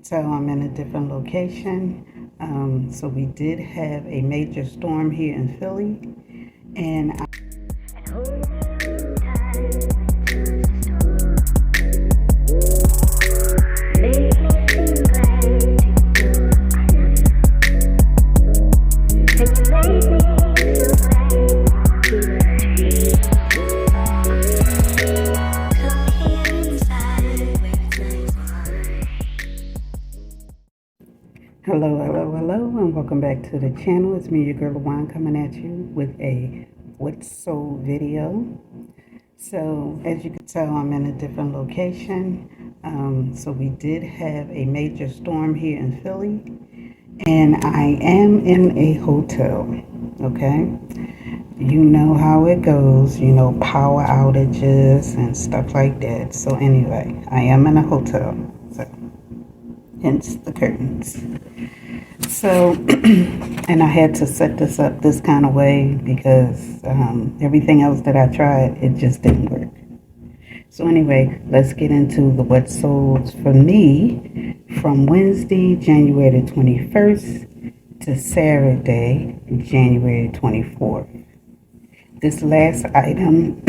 tell, I'm in a different location. So we did have a major storm here in Philly, and hello, and welcome back to the channel. It's me, your girl Lawonne, coming at you with a what's sold video. So as you can tell, I'm in a different location. So we did have a major storm here in Philly, and I am in a hotel. Okay, you know how it goes, power outages and stuff like that. So anyway, I am in a hotel, so hence the curtains. So, and I had to set this up this kind of way because everything else that I tried, it just didn't work. So anyway, let's get into the what sold for me from Wednesday, January 21st to Saturday, January 24th. This last item,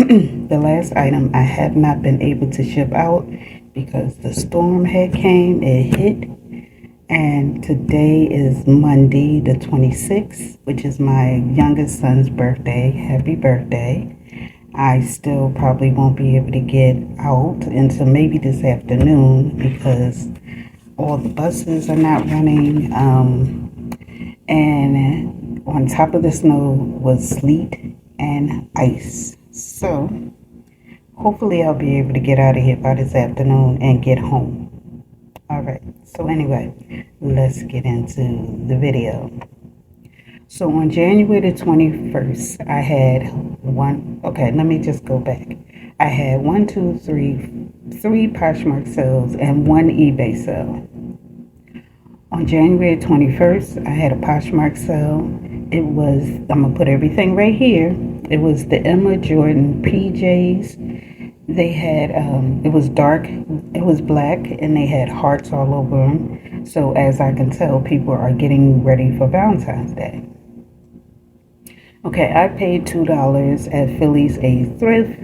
the last item I have not been able to ship out because the storm had came, it hit. And today is Monday the 26th, which is my youngest son's birthday. Happy birthday. I still probably won't be able to get out until maybe this afternoon because all the buses are not running. And on top of the snow was sleet and ice. So hopefully I'll be able to get out of here by this afternoon and get home. Alright, so anyway, let's get into the video. So on January the 21st, I had let me just go back. I had three Poshmark sales and one eBay sale. On January 21st, I had a Poshmark sale. It was, I'm going to put everything right here. It was the Emma Jordan PJs. They had, it was dark, it was black, and they had hearts all over them. So as I can tell, people are getting ready for Valentine's Day. Okay, I paid $2 at Philly AIDS Thrift.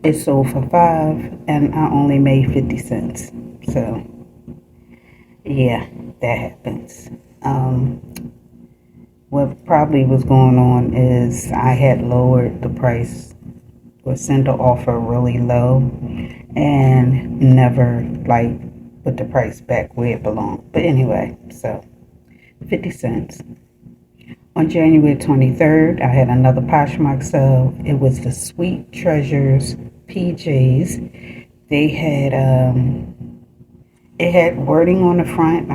It sold for $5, and I only made 50 cents. So, yeah, that happens. What probably was going on is I had lowered the price or sent the offer really low and never put the price back where it belonged. But anyway, so 50 cents. On January 23rd, I had another Poshmark sale. It was the Sweet Treasures PJs. They had it had wording on the front.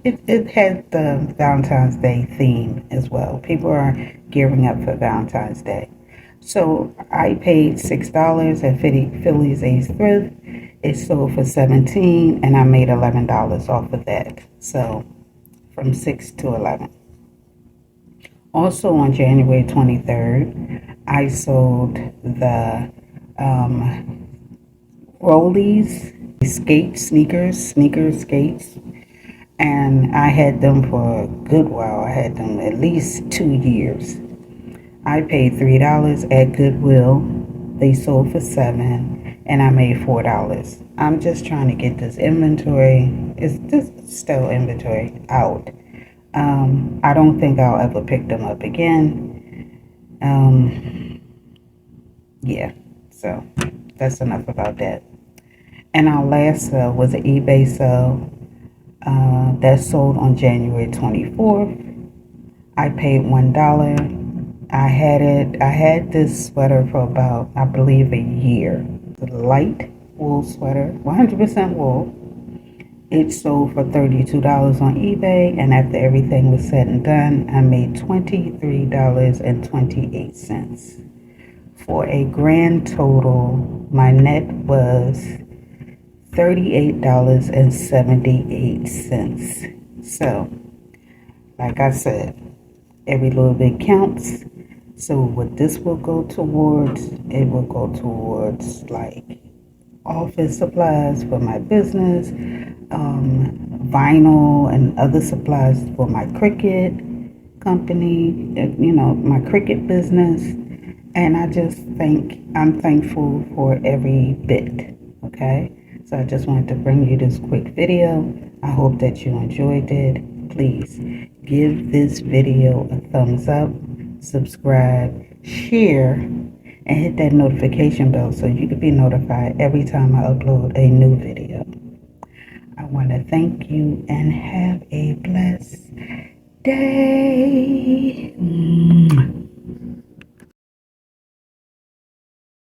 It had the Valentine's Day theme as well. People are gearing up for Valentine's Day. So I paid $6 at Philly AIDS Thrift. It sold for $17, and I made $11 off of that. So from 6 to 11. Also on January 23rd, I sold the Rollies sneaker skates, and I had them for a good while. I had them at least 2 years. I paid $3 at Goodwill. They sold for $7, and I made $4. I'm just trying to get this inventory. It's just still inventory out. I don't think I'll ever pick them up again. Yeah, so that's enough about that. And our last sale was an eBay sale that sold on January 24th. I paid $1. I had this sweater for about, I believe, a year. The light wool sweater, 100% wool. It sold for $32 on eBay, and after everything was said and done, I made $23.28. For a grand total, my net was $38.78. So, like I said, every little bit counts. So what this will go towards, it will go towards like office supplies for my business, vinyl and other supplies for my CRICUT company, my CRICUT business. And I'm thankful for every bit. Okay. So I just wanted to bring you this quick video. I hope that you enjoyed it. Please give this video a thumbs up, subscribe, share, and hit that notification bell so you can be notified every time I upload a new video. I want to thank you and have a blessed day.